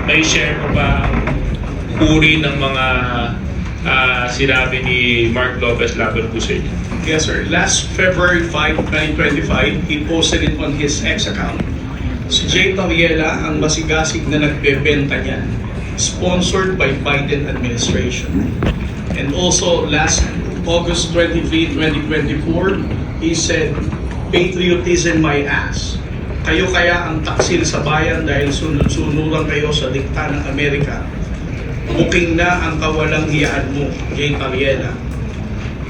may share mo ba uri ng mga sinabi ni Mark Lopez laban po sa inyo? Yes, sir. Last February 5, 2025, he posted it on his X account. Si Jay Tariela ang masigasig na nagbebenta niyan, sponsored by Biden administration. And also, last August 23, 2024, he said, patriotism my ass. Kayo kaya ang taksil sa bayan dahil sunod-sunuran kayo sa dikta ng Amerika. Booking na ang kawalang hiyaan mo, Jay Tariela.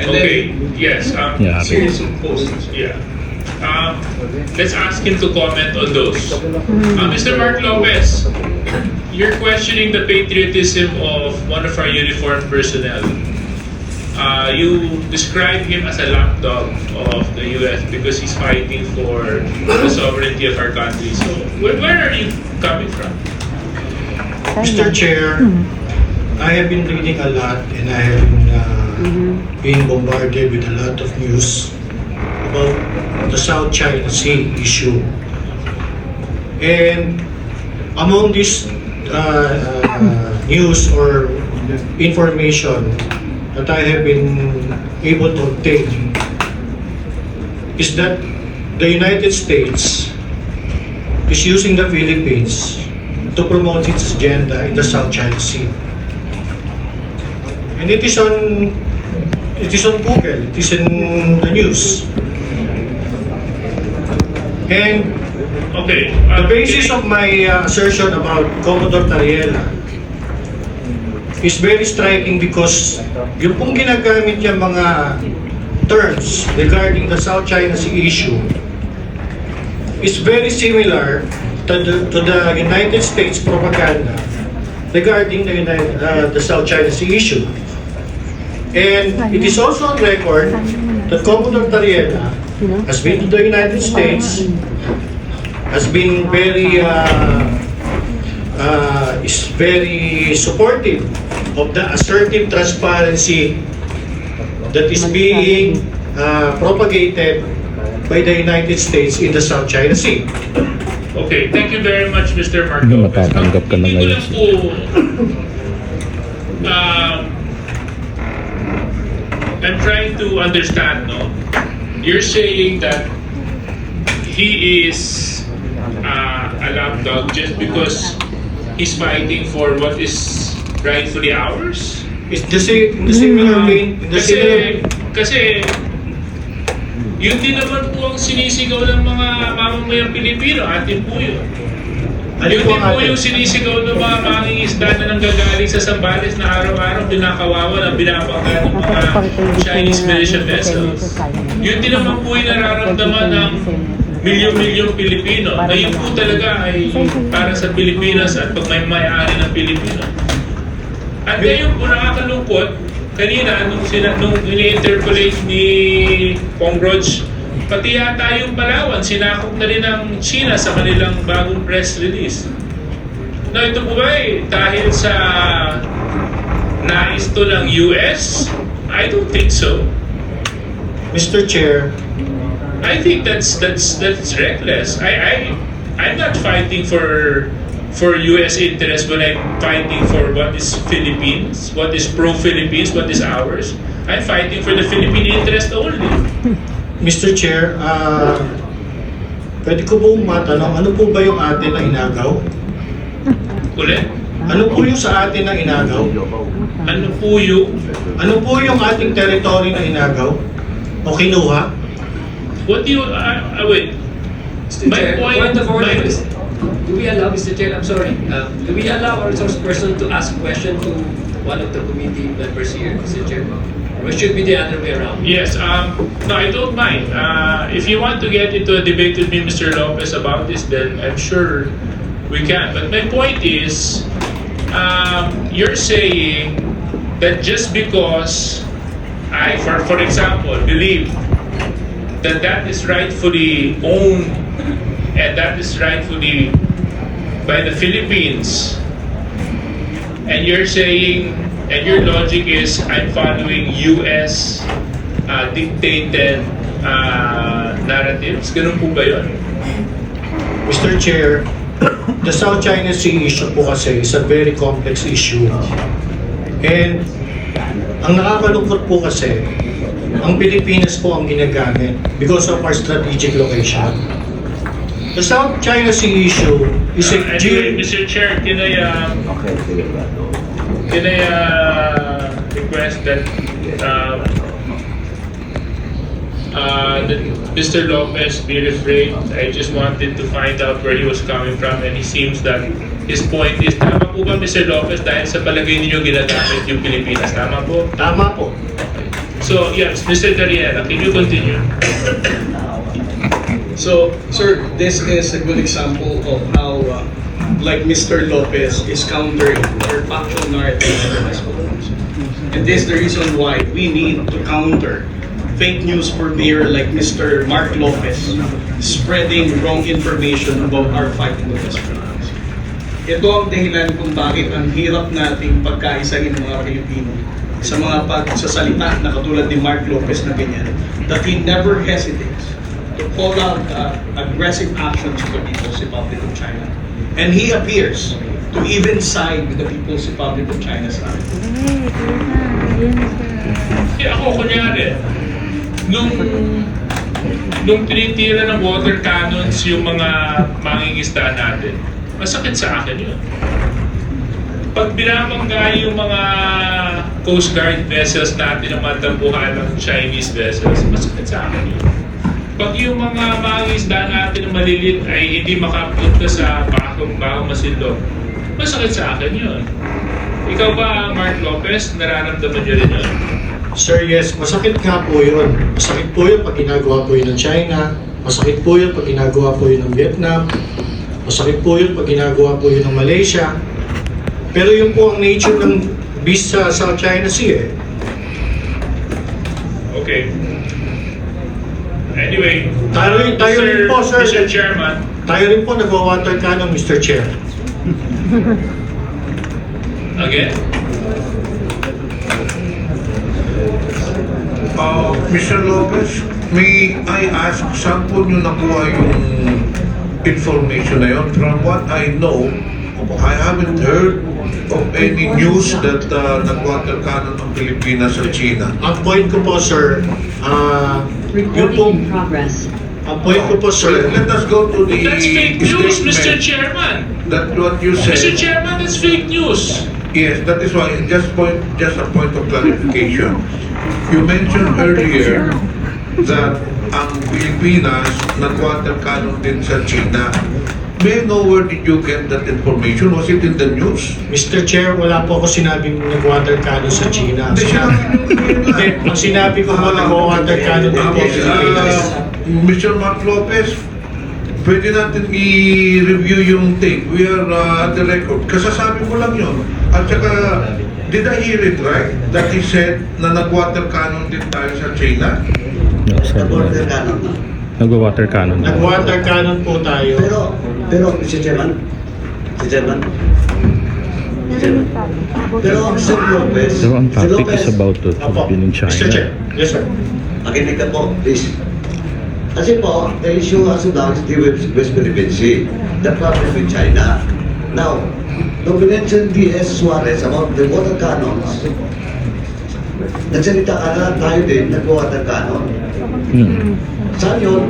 And Okay, then, yes. series of posts. Yeah. Let's ask him to comment on those. Mr. Mark Lopez, you're questioning the patriotism of one of our uniformed personnel. You describe him as a lapdog of the U.S. because he's fighting for the sovereignty of our country. So, where are you coming from? Mr. Chair, I have been reading a lot and I have been being bombarded with a lot of news about the South China Sea issue. And among this news or information that I have been able to obtain is that the United States is using the Philippines to promote its agenda in the South China Sea. And it is on Google, it is in the news. And Okay. the basis of my assertion about Commodore Tariela is very striking because yung pong ginagamit niya mga terms regarding the South China Sea issue is very similar to the United States propaganda regarding the South China Sea issue. And it is also on record that Commodore Tariela has been to the United States, has been is very supportive of the assertive transparency that is being propagated by the United States in the South China Sea. Okay, thank you very much, Mr. Mark Lopez. Matatanggap ka na Hindi ko ngayon. lang po, I'm trying to understand, no? You're saying that he is a lapdog just because he's fighting for what is rightfully ours? It's in the similar vein, in the similar... Kasi yun din naman po ang sinisigaw ng mga mamamayang Pilipino, atin po yun. Yun din po yung sinisigaw ng mga mangingisda na nanggagaling sa Zambales na araw-araw pinakawawa na binabangga ng mga Chinese militia vessels. Yun din naman po yung nararamdaman ng milyong-milyong Pilipino na yun po talaga ay para sa Pilipinas at pagmay-ari ng Pilipino. At ngayon po nakakalungkot, kanina nung ini-interpolate ni Congroj, pati yata yung Palawan, sinakop na rin ng China sa kanilang bagong press release. Now ito po ba dahil sa nais to ng US? I don't think so. Mr. Chair, I think that's reckless. I'm not fighting for US interest when I'm fighting for what is Philippines, what is pro-Philippines, what is ours. I'm fighting for the Philippine interest only. Mr. Chair, pwede ko po matanong, ano po ba yung atin na inagaw? Ulit? Ano po yung sa atin na inagaw? Ano po yung... Ano po yung ating territory na inagaw? O kinuha? What do you... wait. Mr. My Chair, point of order, my- please. Do we allow, Mr. Chair, I'm sorry, do we allow our resource person to ask question to one of the committee members here, Mr. Chair? Or should be the other way around? Yes, no, I don't mind. If you want to get into a debate with me, Mr. Lopez, about this, then I'm sure we can. But my point is, you're saying that just because I, for example, believe that that is rightfully owned and that is rightfully by the Philippines, and you're saying, and your logic is, I'm following US dictated narratives. Ganun po ba yun? Mr. Chair, the South China Sea issue po kasi is a very complex issue. And ang nakakalungkot po kasi, ang Pilipinas po ang ginagamit because of our strategic location. The South China Sea issue is a Anyway, Mr. Chair, can I request that that Mr. Lopez be refrained? I just wanted to find out where he was coming from, and he seems that his point is, tama po ba Mr. Lopez, dahil sa palagay ninyo ginagamit yung Pilipinas? Tama po? Tama po. So, yes, Mr. Carriera, can you continue? So, sir, this is a good example of how, like Mr. Lopez is countering our factual narrative in the West Philippines. And this is the reason why we need to counter fake news purveyor like Mr. Mark Lopez spreading wrong information about our fight in the West Philippines. Ito ang dahilan kung bakit ang hirap nating pagkaisahin ng mga Pilipino sa mga pagsasalita na katulad ni Mark Lopez na ganyan, that he never hesitates to call out aggressive actions of the People's Republic of China. And he appears to even side with the People's Republic of China's side. Ako, kunyari, nung tinitira ng water cannons yung mga mangingisda natin, masakit sa akin yun. Pag binabangga yung mga Coast Guard vessels natin na matambuhan ng Chinese vessels, masakit sa akin yun. Pag yung mga mangingisda natin na malilit ay hindi makapunta sa Bahong Masinloc, masakit sa akin yun. Ikaw ba, Mark Lopez, nararamdaman niyo rin yun? Sir, yes, masakit nga po yun. Masakit po yun pag ginagawa po yun ng China. Masakit po yun pag ginagawa po yun ng Vietnam. Masakit po yun pag ginagawa po yun ng Malaysia. Pero yun po ang nature ng beast sa South China Sea eh. Okay. Anyway, Tayo rin po, sir. Mr. Chairman, Tayo rin po nagwa-water cannon, Mr. Chair. again, Mr. Lopez, may I ask, saan po nyo nakuha yung information na yun? From what I know, I haven't heard of any news that nag-water cannon ang Pilipinas sa China. Ang point ko po, sir, yun po, Recording in progress. ang point ko po, So sir, let us go to the that's fake news, Mr. statement Chairman. that what you Mr. said. Chairman, that's fake news. Yes, that is why, just a point of clarification. You mentioned earlier that ang Pilipinas nag-water cannon din sa China. May I know where did you get that information? Was it in the news? Mr. Chair, wala po ako sinabing nag-water cannon sa China. Hindi, sinabi nyo Hindi, ang sinabi ko po nag-water cannon din po sa Pilipinas. Mr. Mark Lopez, pwede natin i-review yung tape. We are at the record. Kasasabi mo lang yun. At saka, did I hear it right? That he said na nag-water cannon din tayo sa China? Nag-water cannon na. Nag-water cannon. Nag-water cannon po tayo. Pero, Mr. Chairman, pero Mr. Lopez, So ang Mr. topic Lopez, is about the Apo, Philippines and Mr. Chair. China. Yes, sir. makinig ka po, please. Kasi po, the issue has to do with West Philippine Sea, the problem with China. Now, nung pinention D.S. Suarez about the water cannons, nagsalita ka na tayo din, nag-water cannon. Saan yun?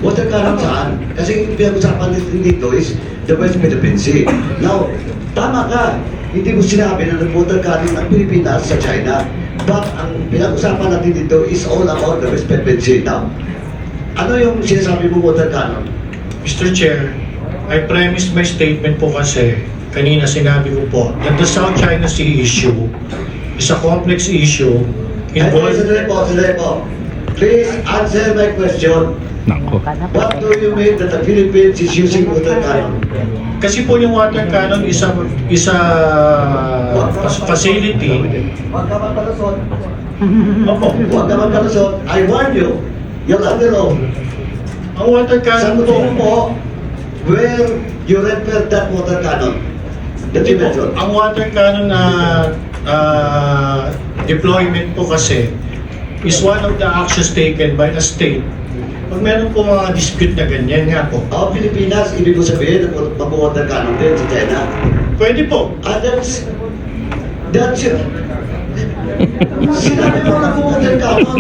Water cannon saan? Kasi yung pinag-usapan natin dito is the West Philippine Sea. Now, tama ka. Hindi mo sinabi na nag-water cannon ang Pilipinas sa China. But ang pinag-usapan natin dito is all about the West Philippine Sea. Now, ano yung sinasabi mo water cannon? Mr. Chair, I premised my statement po kasi kanina sinabi ko po that the South China Sea issue is a complex issue involved. Sandali po. Please answer my question. Nako. What do you mean that the Philippines is using water cannon? Kasi po yung water cannon is a facility. Huwag ka magpalusot. Opo. Huwag ka magpalusot. I warn you. You're under law. Ang water cannon Sagutin po, mo where you refer that water cannon. The hindi po, dimension. ang water cannon na deployment po kasi is one of the actions taken by a state Pag meron po mga dispute na ganyan nga po, Ang Pilipinas, ibig ko sabihin, mag-water cannon din sa China. pwede po. Ah, that's sinabi mo mag-water cannon.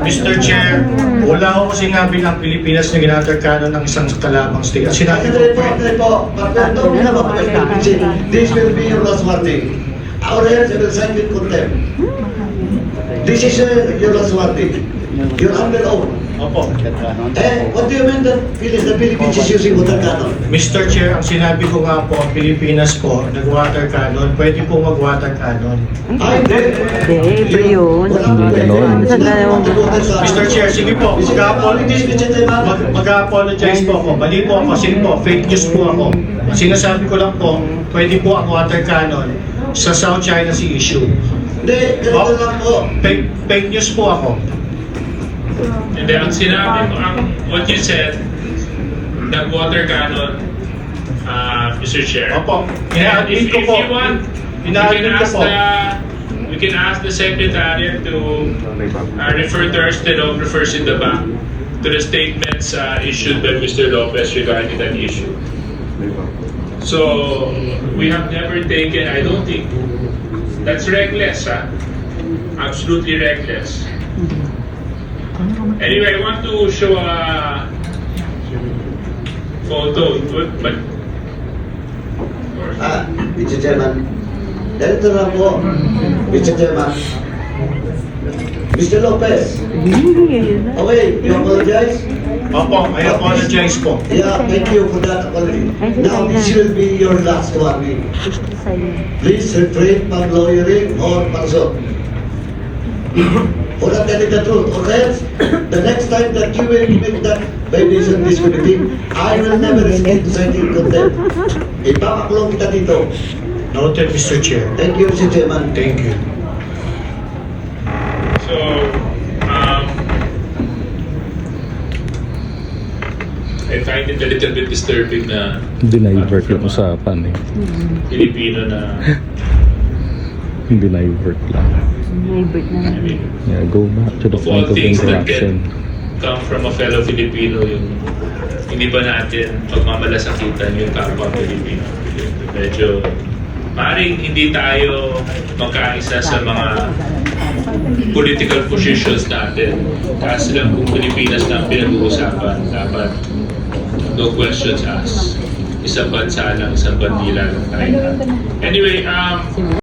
Mr. Chair, wala akong sinabi ng Pilipinas na ginatarkano ng isang kalabang state. Ang sinabi ko Andre po, pagkanto na mapagpapalipin, this will be your last warning. Our hands will sign with contempt. This is your last warning. You're under oath. Opo. What do you mean that the Philippines is using water cannon? Mr. Chair, ang sinabi ko nga po, ang Pilipinas po, nag-water cannon, pwede po mag-water cannon. Ay, hindi. Hindi, iba yun. Ganon. Mr. Chair, sige po, mag-apologize po ako. Mali po ako, kasi po, fake news po ako. Ang sinasabi ko lang po, pwede po ang water cannon sa South China Sea issue. Hindi, ganito lang po. Fake news po ako. And then, ang sinabi mo, what you said, nag-water cannon, Mr. Chair. Opo, And if ko po. you want, Inaadmin ko po. we can ask the Secretariat to refer to our stenographers in the back to the statements issued by Mr. Lopez regarding that issue. So, we have never taken, I don't think, that's reckless, absolutely reckless. Anyway, I want to show a photo, but Mr. Chairman, ganito lang po. Mr. Chairman, Mr. Lopez, okay, you apologize? Opo, I apologize po. Yeah, thank you for that apology. Now, this will be your last warning. Please refrain from lawyering or parsot. For not telling the truth, okay? The next time that you will make that violation this committee, I will never escape to citing contempt. Ipapakulong kita dito. Noted, Mr. Chair. Thank you, Mr. Chairman. Thank you. so, I find it a little bit disturbing na Dinivert yung usapan eh. Filipino na, Dinivert lang. I mean, Yeah, go back to the of all point of things that interaction. can come from a fellow Filipino, yung hindi ba natin pagmamalasakitan yung kapwa Pilipino. Medyo, maring hindi tayo magkaisa sa mga political positions natin. Kasi lang kung Pilipinas na ang pinag-uusapan, dapat no questions asked. Isang bansa lang, isang bandila lang tayo. Anyway,